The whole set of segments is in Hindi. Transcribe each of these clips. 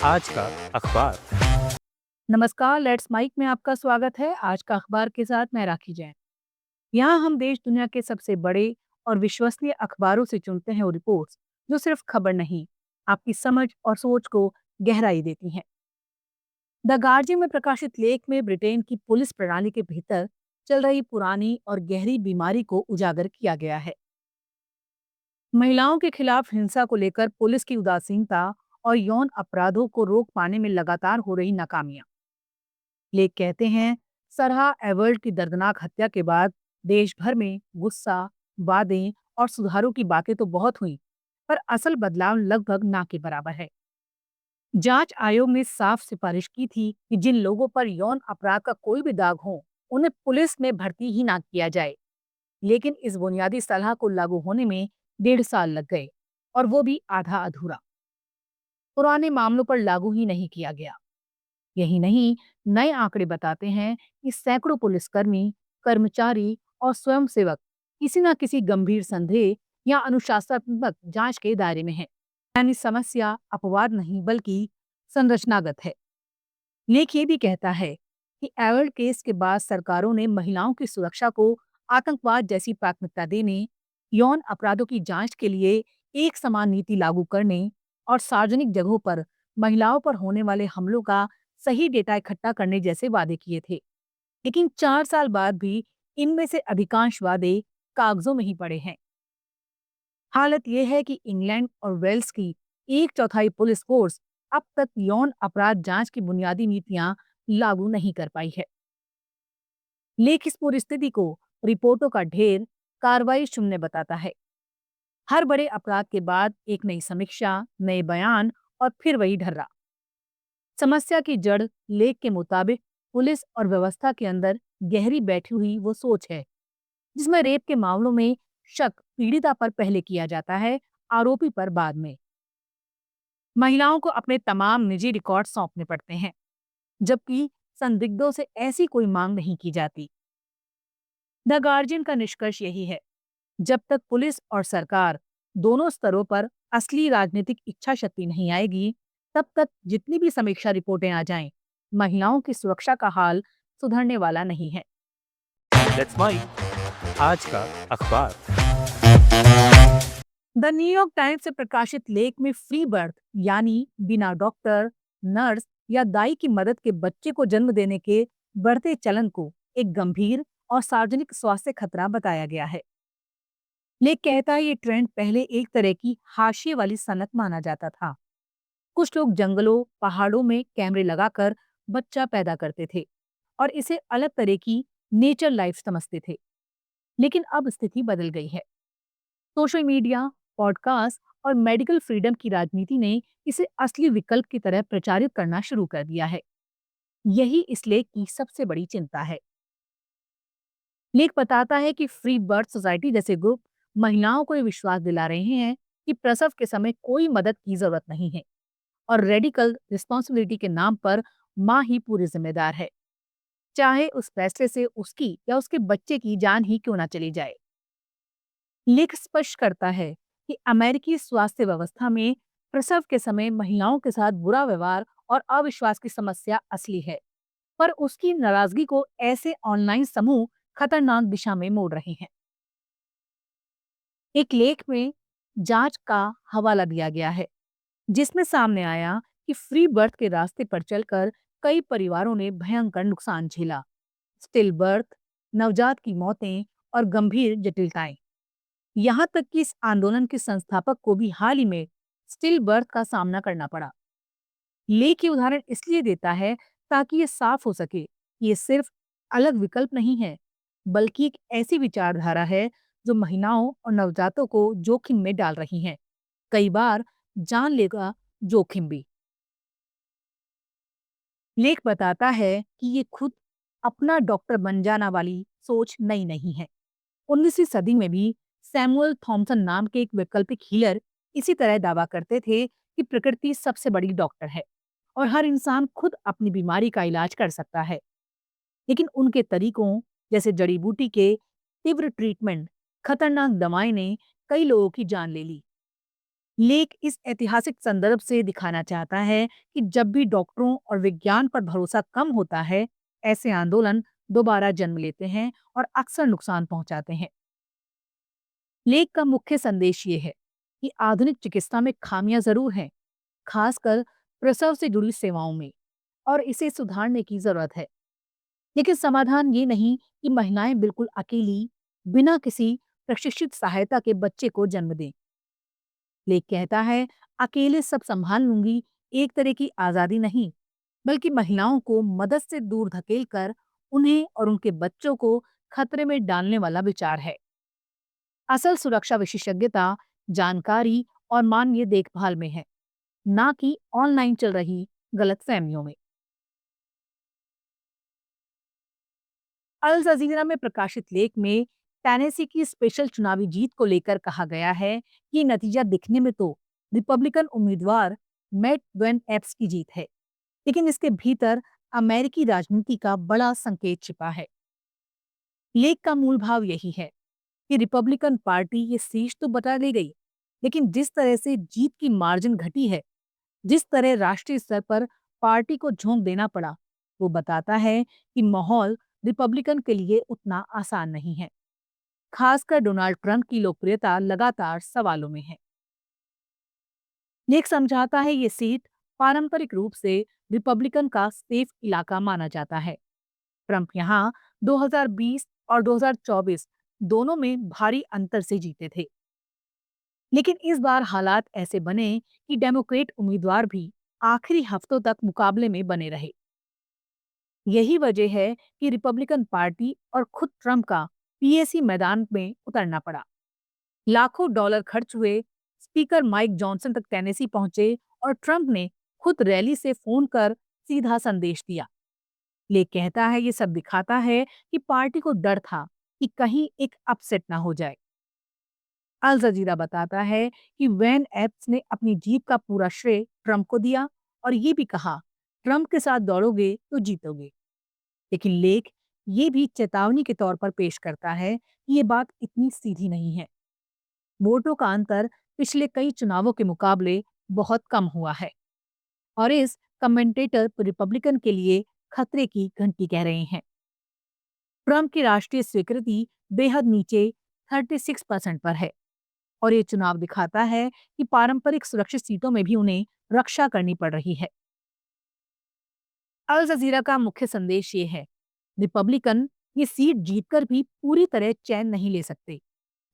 आज का अखबार। नमस्कार, लेट्स माइक में आपका स्वागत है। आज का अखबार के साथ मैं राखी जैन। यहाँ हम देश दुनिया के सबसे बड़े और विश्वसनीय अखबारों से चुनते हैं वो रिपोर्ट्स जो सिर्फ खबर नहीं, आपकी समझ और सोच को गहराई देती हैं। द गार्जियन में प्रकाशित लेख में ब्रिटेन की पुलिस प्रणाली के भीतर चल रही पुरानी और गहरी बीमारी को उजागर किया गया है। महिलाओं के खिलाफ हिंसा को लेकर पुलिस की उदासीनता और यौन अपराधों को रोक पाने में लगातार हो रही नाकामियां। लेख कहते हैं, सरहा एवर्ल्ड की दर्दनाक हत्या के बाद देश भर में गुस्सा, वादें और सुधारों की बातें तो बहुत हुई, पर असल बदलाव लगभग ना के बराबर है। जांच आयोग ने साफ सिफारिश की थी कि जिन लोगों पर यौन अपराध का कोई भी दाग हो, उन्हें पुलिस में भर्ती ही ना किया जाए। लेकिन इस बुनियादी सलाह को लागू होने में 1.5 साल लग गए, और वो भी आधा अधूरा। पुराने मामलों पर लागू ही नहीं किया गया। यही नहीं, नए आंकड़े बताते हैं कि सैकड़ों पुलिसकर्मी, कर्मचारी और स्वयंसेवक किसी न किसी गंभीर संदेह या अनुशासनात्मक जांच के दायरे में हैं। यानी समस्या अपवाद नहीं बल्कि संरचनागत है। लेख ये भी कहता है कि एवर्ल्ड केस के बाद सरकारों ने महिलाओं की सुरक्षा को आतंकवाद जैसी प्राथमिकता देने, यौन अपराधों की जांच के लिए एक समान नीति लागू करने और सार्वजनिक जगहों पर महिलाओं पर होने वाले हमलों का सही डेटा इकट्ठा करने जैसे वादे किए थे। लेकिन 4 साल बाद भी इनमें से अधिकांश वादे कागजों में ही पड़े हैं। हालत यह है कि इंग्लैंड और वेल्स की एक चौथाई पुलिस फोर्स अब तक यौन अपराध जांच की बुनियादी नीतियां लागू नहीं कर पाई है। लेख इस पूरी स्थिति को रिपोर्टों का ढेर, कार्रवाई शून्य बताता है। हर बड़े अपराध के बाद एक नई समीक्षा, नए बयान और फिर वही ढर्रा। समस्या की जड़, लेख के मुताबिक, पुलिस और व्यवस्था के अंदर गहरी बैठी हुई वो सोच है, जिसमें रेप के मामलों में शक पीड़िता पर पहले किया जाता है, आरोपी पर बाद में। महिलाओं को अपने तमाम निजी रिकॉर्ड सौंपने पड़ते हैं, जबकि संदिग्धों से ऐसी कोई मांग नहीं की जाती। द गार्जियन का निष्कर्ष यही है, जब तक पुलिस और सरकार दोनों स्तरों पर असली राजनीतिक इच्छा शक्ति नहीं आएगी, तब तक जितनी भी समीक्षा रिपोर्टें आ जाएं, महिलाओं की सुरक्षा का हाल सुधरने वाला नहीं है। Let's mic. आज का अखबार। द न्यूयॉर्क टाइम्स से प्रकाशित लेख में फ्री बर्थ, यानी बिना डॉक्टर, नर्स या दाई की मदद के बच्चे को जन्म देने के बढ़ते चलन को एक गंभीर और सार्वजनिक स्वास्थ्य खतरा बताया गया है। लेख कहता है, ये ट्रेंड पहले एक तरह की हाशिए वाली सनक माना जाता था। कुछ लोग जंगलों, पहाड़ों में कैमरे लगाकर बच्चा पैदा करते थे और इसे अलग तरह की नेचर लाइफ समझते थे। लेकिन अब स्थिति बदल गई है। सोशल मीडिया, पॉडकास्ट और मेडिकल फ्रीडम की राजनीति ने इसे असली विकल्प की तरह प्रचारित करना शुरू कर दिया है। यही इस लेख की सबसे बड़ी चिंता है। लेख बताता है कि फ्री बर्थ सोसाइटी जैसे ग्रुप महिलाओं को ये विश्वास दिला रहे हैं कि प्रसव के समय कोई मदद की जरूरत नहीं है, और रेडिकल रिस्पॉन्सिबिलिटी के नाम पर माँ ही पूरी जिम्मेदार है, चाहे उस फैसले से उसकी या उसके बच्चे की जान ही क्यों ना चली जाए। लेख स्पष्ट करता है कि अमेरिकी स्वास्थ्य व्यवस्था में प्रसव के समय महिलाओं के साथ बुरा व्यवहार और अविश्वास की समस्या असली है, पर उसकी नाराजगी को ऐसे ऑनलाइन समूह खतरनाक दिशा में मोड़ रहे हैं। एक लेख में जांच का हवाला दिया गया है, जिसमें सामने आया कि फ्री बर्थ के रास्ते पर चलकर कई परिवारों ने भयंकर नुकसान झेला। स्टिल बर्थ, नवजात की मौतें और गंभीर जटिलताएं। यहाँ तक कि इस आंदोलन के संस्थापक को भी हाल ही में स्टिल बर्थ का सामना करना पड़ा। लेख ये उदाहरण इसलिए देता है ताकि ये साफ हो सके कि ये सिर्फ अलग विकल्प नहीं है, बल्कि एक ऐसी विचारधारा है जो महिलाओं और नवजातों को जोखिम में डाल रही है, कई बार जानलेवा जोखिम भी। लेख बताता है कि ये खुद अपना डॉक्टर बन जाना वाली सोच नई नहीं है। 19वीं सदी में भी सैमुअल थॉमसन नाम के एक वैकल्पिक हीलर इसी तरह दावा करते थे कि प्रकृति सबसे बड़ी डॉक्टर है और हर इंसान खुद अपनी बीमारी का इलाज कर सकता है। लेकिन उनके तरीकों, जैसे जड़ी बूटी के तीव्र ट्रीटमेंट, खतरनाक दवाएं ने कई लोगों की जान ले ली। लेख इस ऐतिहासिक संदर्भ से दिखाना चाहता है कि जब भी डॉक्टरों और विज्ञान पर भरोसा कम होता है, ऐसे आंदोलन दोबारा जन्म लेते हैं और अक्सर नुकसान पहुंचाते हैं। लेख का मुख्य संदेश ये है कि आधुनिक चिकित्सा में खामियां जरूर हैं, खासकर प्रसव से जुड़ी सेवाओं में, और इसे सुधारने की जरूरत है। लेकिन समाधान ये नहीं कि महिलाएं बिल्कुल अकेली, बिना किसी प्रशिक्षित सहायता के बच्चे को जन्म दें। लेख कहता है, अकेले सब संभाल लूंगी एक तरह की आजादी नहीं, बल्कि महिलाओं को मदद से दूर धकेल कर उन्हें और उनके बच्चों को खतरे में डालने वाला विचार है। असल सुरक्षा विशेषज्ञता जानकारी और मानवीय देखभाल में है, ना कि ऑनलाइन चल रही गलतफहमियों में। अल जजीरा में प्रकाशित लेख में टेनेसी की स्पेशल चुनावी जीत को लेकर कहा गया है कि नतीजा दिखने में तो रिपब्लिकन उम्मीदवार मैट वेन एप्स की जीत है, लेकिन इसके भीतर अमेरिकी राजनीति का बड़ा संकेत छिपा है। लेख का मूल भाव यही है कि रिपब्लिकन पार्टी ये सीट तो बता ले गई, लेकिन जिस तरह से जीत की मार्जिन घटी है, जिस तरह राष्ट्रीय स्तर पर पार्टी को झोंक देना पड़ा, वो बताता है कि माहौल रिपब्लिकन के लिए उतना आसान नहीं है। खासकर डोनाल्ड ट्रंप की लोकप्रियता लगातार सवालों में है। लेख समझाता है ये सीट पारंपरिक रूप से रिपब्लिकन का सेफ इलाका माना जाता है। ट्रंप यहाँ 2020 और 2024 दोनों में भारी अंतर से जीते थे, लेकिन इस बार हालात ऐसे बने कि डेमोक्रेट उम्मीदवार भी आखिरी हफ्तों तक मुकाबले में बने रहे। यही वजह है कि रिपब्लिकन पार्टी और खुद ट्रंप का पीएसी मैदान में उतरना पड़ा। लाखों डॉलर खर्च हुए, स्पीकर माइक जॉनसन तक टेनेसी पहुंचे और ट्रंप ने खुद रैली से फोन कर सीधा संदेश दिया। लेख कहता है, ये सब दिखाता है कि पार्टी को डर था कि कहीं एक अपसेट ना हो जाए। अल जजीरा बताता है कि वैन एप्स ने अपनी जीत का पूरा श्रेय ट्रंप को दिया और ये भी कहा, ट्रंप के साथ दौड़ोगे तो जीतोगे। लेकिन लेख ये भी चेतावनी के तौर पर पेश करता है कि ये बात इतनी सीधी नहीं है। वोटों का अंतर पिछले कई चुनावों के मुकाबले बहुत कम हुआ है और इस कमेंटेटर रिपब्लिकन के लिए खतरे की घंटी कह रहे हैं। ट्रंप की राष्ट्रीय स्वीकृति बेहद नीचे 36% पर है और ये चुनाव दिखाता है कि पारंपरिक सुरक्षित सीटों में भी उन्हें रक्षा करनी पड़ रही है। अल जजीरा का मुख्य संदेश ये है, रिपब्लिकन ये सीट जीतकर भी पूरी तरह चैन नहीं ले सकते।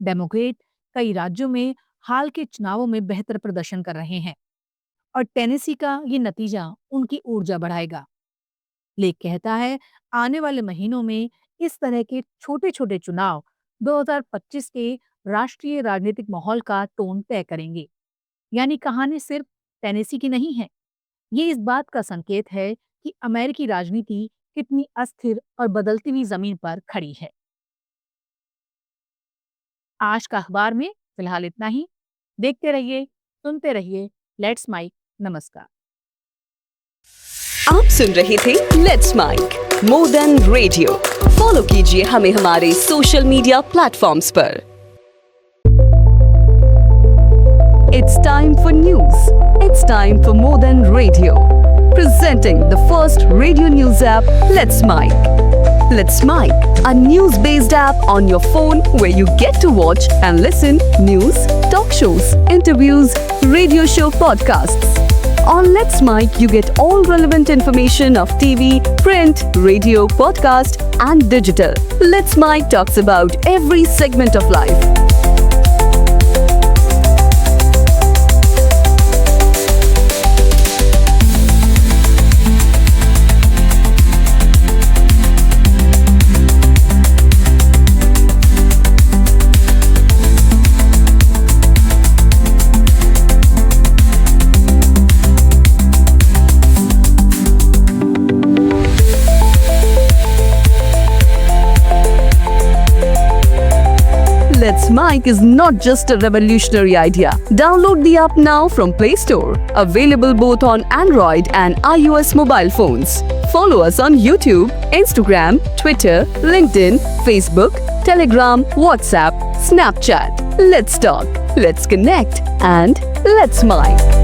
डेमोक्रेट कई राज्यों में हाल के चुनावों में बेहतर प्रदर्शन कर रहे हैं और टेनेसी का ये नतीजा उनकी ऊर्जा बढ़ाएगा। लेख कहता है, आने वाले महीनों में इस तरह के छोटे छोटे चुनाव 2025 के राष्ट्रीय राजनीतिक माहौल का टोन तय करेंगे। यानी कहानी सिर्फ टेनेसी की नहीं है, ये इस बात का संकेत है कि अमेरिकी राजनीति कितनी अस्थिर और बदलती हुई जमीन पर खड़ी है। आज का अखबार में फिलहाल इतना ही। देखते रहिए, सुनते रहिए लेट्स माइक। नमस्कार। आप सुन रहे थे let's mic more than radio. Follow कीजिए हमें हमारे सोशल मीडिया प्लेटफॉर्म्स पर। It's time for news. It's time for more than radio. Presenting the first radio news app, Let's Mic. Let's Mic, a news-based app on your phone where you get to watch and listen news, talk shows, interviews, radio show podcasts. On Let's Mic, you get all relevant information of TV, print, radio, podcast, and digital. Let's Mic talks about every segment of life. Let's Mic is not just a revolutionary idea. Download the app now from Play Store. Available both on Android and iOS mobile phones. Follow us on YouTube, Instagram, Twitter, LinkedIn, Facebook, Telegram, WhatsApp, Snapchat. Let's talk, let's connect, and Let's Mike.